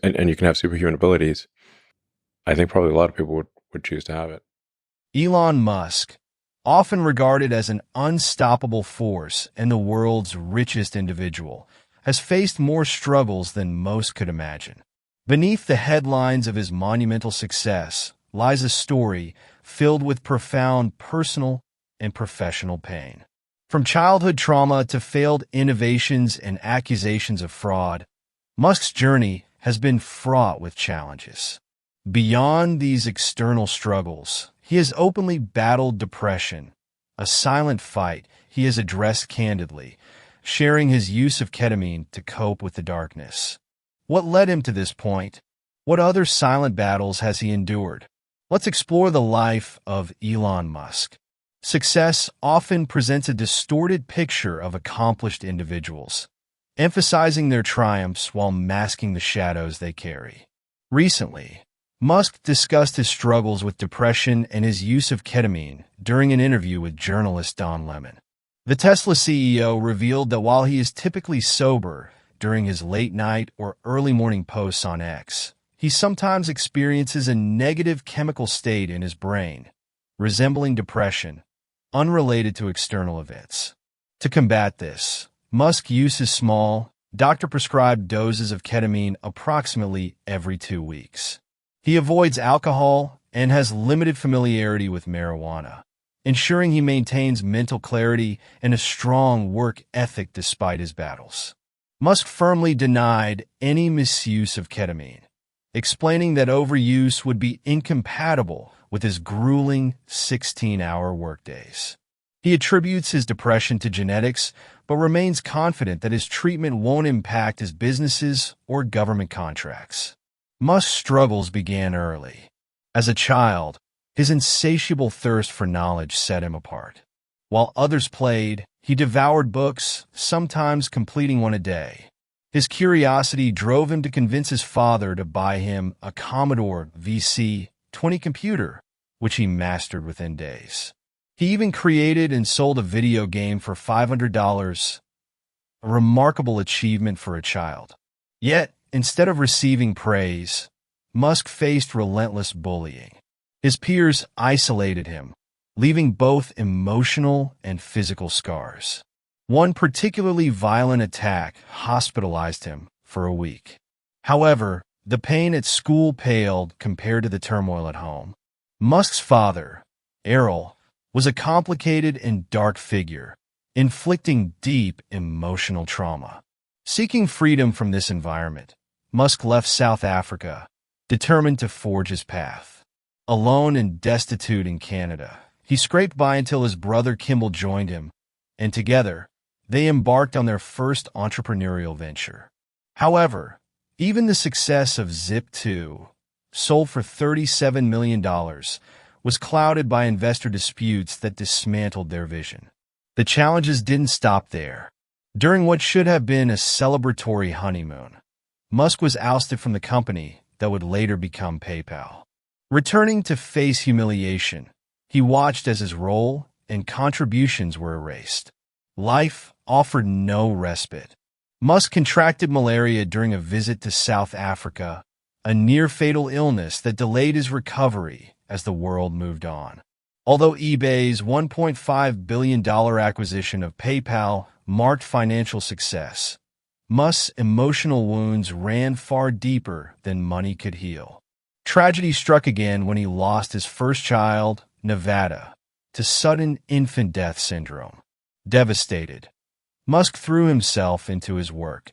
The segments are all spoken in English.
and you can have superhuman abilities, I think probably a lot of people would choose to have it. Elon Musk, often regarded as an unstoppable force and the world's richest individual, has faced more struggles than most could imagine. Beneath the headlines of his monumental success lies a story filled with profound personal and professional pain. From childhood trauma to failed innovations and accusations of fraud, Musk's journey has been fraught with challenges. Beyond these external struggles, he has openly battled depression, a silent fight he has addressed candidly, sharing his use of ketamine to cope with the darkness. What led him to this point? What other silent battles has he endured? Let's explore the life of Elon Musk. Success often presents a distorted picture of accomplished individuals, emphasizing their triumphs while masking the shadows they carry. Recently, Musk discussed his struggles with depression and his use of ketamine during an interview with journalist Don Lemon. The Tesla CEO revealed that while he is typically sober during his late-night or early-morning posts on X, he sometimes experiences a negative chemical state in his brain, resembling depression, unrelated to external events. To combat this, Musk uses small, doctor-prescribed doses of ketamine approximately every 2 weeks. He avoids alcohol and has limited familiarity with marijuana, ensuring he maintains mental clarity and a strong work ethic despite his battles. Musk firmly denied any misuse of ketamine, explaining that overuse would be incompatible with his grueling 16-hour workdays. He attributes his depression to genetics, but remains confident that his treatment won't impact his businesses or government contracts. Musk's struggles began early. As a child, his insatiable thirst for knowledge set him apart. While others played, he devoured books, sometimes completing one a day. His curiosity drove him to convince his father to buy him a Commodore VC-20 computer, which he mastered within days. He even created and sold a video game for $500, a remarkable achievement for a child. Yet, instead of receiving praise, Musk faced relentless bullying. His peers isolated him, leaving both emotional and physical scars. One particularly violent attack hospitalized him for a week. However, the pain at school paled compared to the turmoil at home. Musk's father, Errol, was a complicated and dark figure, inflicting deep emotional trauma. Seeking freedom from this environment, Musk left South Africa, determined to forge his path. Alone and destitute in Canada, he scraped by until his brother Kimball joined him, and together, they embarked on their first entrepreneurial venture. However, even the success of Zip2, sold for $37 million, was clouded by investor disputes that dismantled their vision. The challenges didn't stop there. During what should have been a celebratory honeymoon, Musk was ousted from the company that would later become PayPal. Returning to face humiliation, he watched as his role and contributions were erased. Life offered no respite. Musk contracted malaria during a visit to South Africa, a near-fatal illness that delayed his recovery as the world moved on. Although eBay's $1.5 billion acquisition of PayPal marked financial success, Musk's emotional wounds ran far deeper than money could heal. Tragedy struck again when he lost his first child, Nevada, to sudden infant death syndrome. Devastated, Musk threw himself into his work,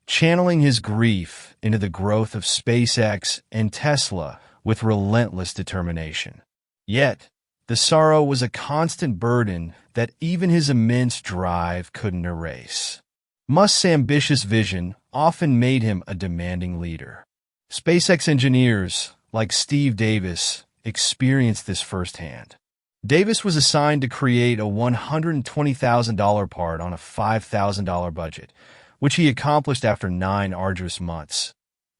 channeling his grief into the growth of SpaceX and Tesla with relentless determination. Yet, the sorrow was a constant burden that even his immense drive couldn't erase. Musk's ambitious vision often made him a demanding leader. SpaceX engineers, like Steve Davis, experienced this firsthand. Davis was assigned to create a $120,000 part on a $5,000 budget, which he accomplished after 9 arduous months,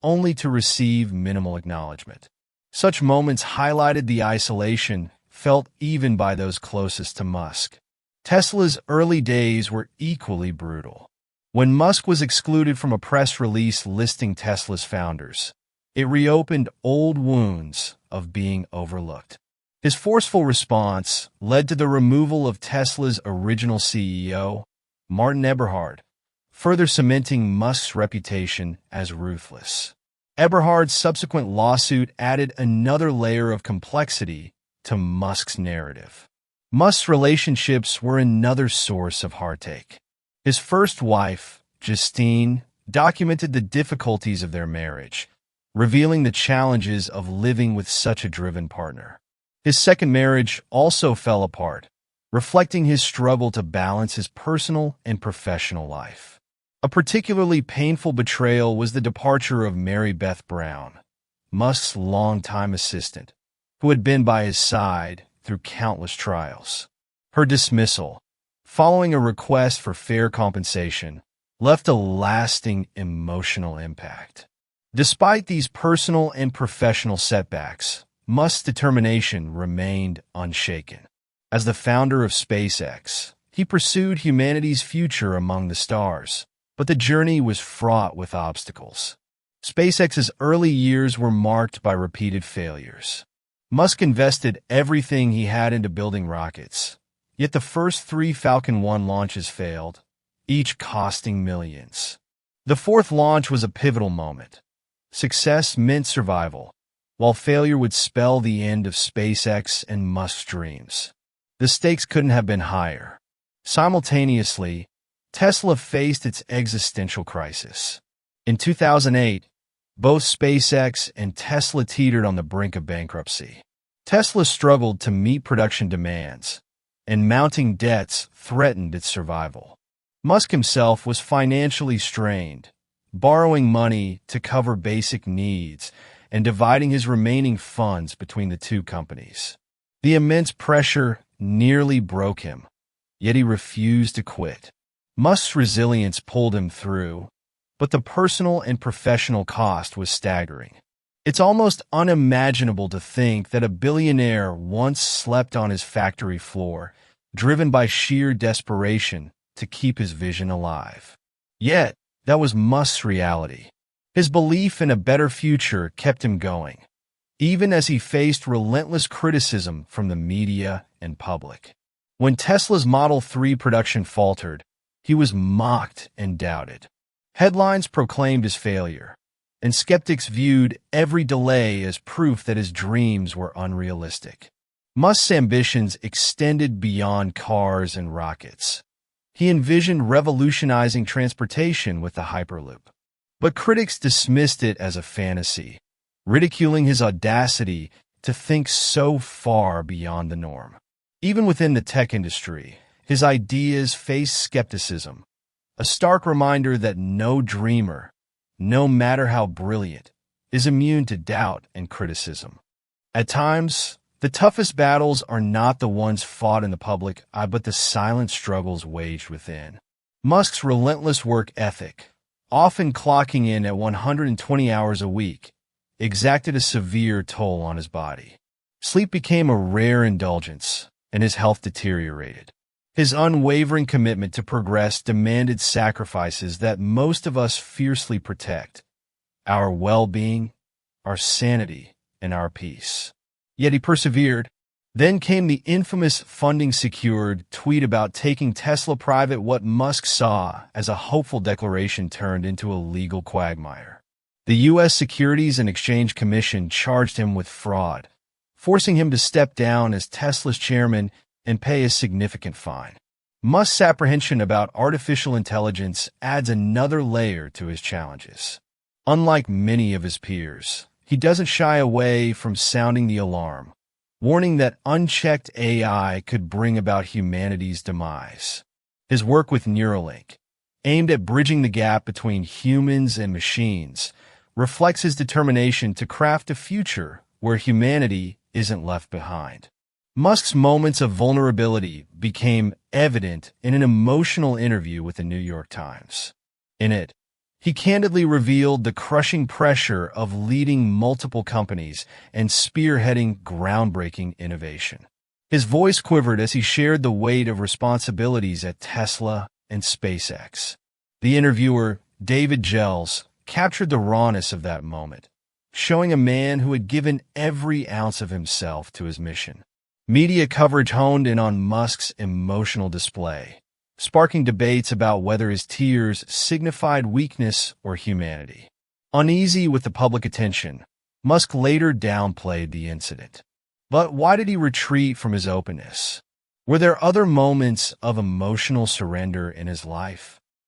only to receive minimal acknowledgement. Such moments highlighted the isolation felt even by those closest to Musk. Tesla's early days were equally brutal. When Musk was excluded from a press release listing Tesla's founders, it reopened old wounds of being overlooked. His forceful response led to the removal of Tesla's original CEO, Martin Eberhard, further cementing Musk's reputation as ruthless. Eberhard's subsequent lawsuit added another layer of complexity to Musk's narrative. Musk's relationships were another source of heartache. His first wife, Justine, documented the difficulties of their marriage, revealing the challenges of living with such a driven partner. His second marriage also fell apart, reflecting his struggle to balance his personal and professional life. A particularly painful betrayal was the departure of Mary Beth Brown, Musk's longtime assistant, who had been by his side through countless trials. Her dismissal, following a request for fair compensation, left a lasting emotional impact. Despite these personal and professional setbacks, Musk's determination remained unshaken. As the founder of SpaceX, he pursued humanity's future among the stars, but the journey was fraught with obstacles. SpaceX's early years were marked by repeated failures. Musk invested everything he had into building rockets, yet the first 3 Falcon 1 launches failed, each costing millions. The fourth launch was a pivotal moment. Success meant survival, while failure would spell the end of SpaceX and Musk's dreams. The stakes couldn't have been higher. Simultaneously, Tesla faced its existential crisis. In 2008, both SpaceX and Tesla teetered on the brink of bankruptcy. Tesla struggled to meet production demands, and mounting debts threatened its survival. Musk himself was financially strained, borrowing money to cover basic needs and dividing his remaining funds between the two companies. The immense pressure nearly broke him, yet he refused to quit. Musk's resilience pulled him through, but the personal and professional cost was staggering. It's almost unimaginable to think that a billionaire once slept on his factory floor, driven by sheer desperation to keep his vision alive. Yet, that was Musk's reality. His belief in a better future kept him going, even as he faced relentless criticism from the media and public. When Tesla's Model 3 production faltered, he was mocked and doubted. Headlines proclaimed his failure, and skeptics viewed every delay as proof that his dreams were unrealistic. Musk's ambitions extended beyond cars and rockets. He envisioned revolutionizing transportation with the Hyperloop. But critics dismissed it as a fantasy, ridiculing his audacity to think so far beyond the norm. Even within the tech industry, his ideas faced skepticism, a stark reminder that no dreamer, no matter how brilliant, is immune to doubt and criticism. At times, the toughest battles are not the ones fought in the public eye, but the silent struggles waged within. Musk's relentless work ethic, often clocking in at 120 hours a week, exacted a severe toll on his body. Sleep became a rare indulgence, and his health deteriorated. His unwavering commitment to progress demanded sacrifices that most of us fiercely protect: our well-being, our sanity, and our peace. Yet he persevered. Then came the infamous funding-secured tweet about taking Tesla private. What Musk saw as a hopeful declaration turned into a legal quagmire. The U.S. Securities and Exchange Commission charged him with fraud, forcing him to step down as Tesla's chairman and pay a significant fine. Musk's apprehension about artificial intelligence adds another layer to his challenges. Unlike many of his peers, he doesn't shy away from sounding the alarm, warning that unchecked AI could bring about humanity's demise. His work with Neuralink, aimed at bridging the gap between humans and machines, reflects his determination to craft a future where humanity isn't left behind. Musk's moments of vulnerability became evident in an emotional interview with the New York Times. In it, he candidly revealed the crushing pressure of leading multiple companies and spearheading groundbreaking innovation. His voice quivered as he shared the weight of responsibilities at Tesla and SpaceX. The interviewer, David Gels, captured the rawness of that moment, showing a man who had given every ounce of himself to his mission. Media coverage honed in on Musk's emotional display, sparking debates about whether his tears signified weakness or humanity. Uneasy with the public attention, Musk later downplayed the incident. But why did he retreat from his openness? Were there other moments of emotional surrender in his life?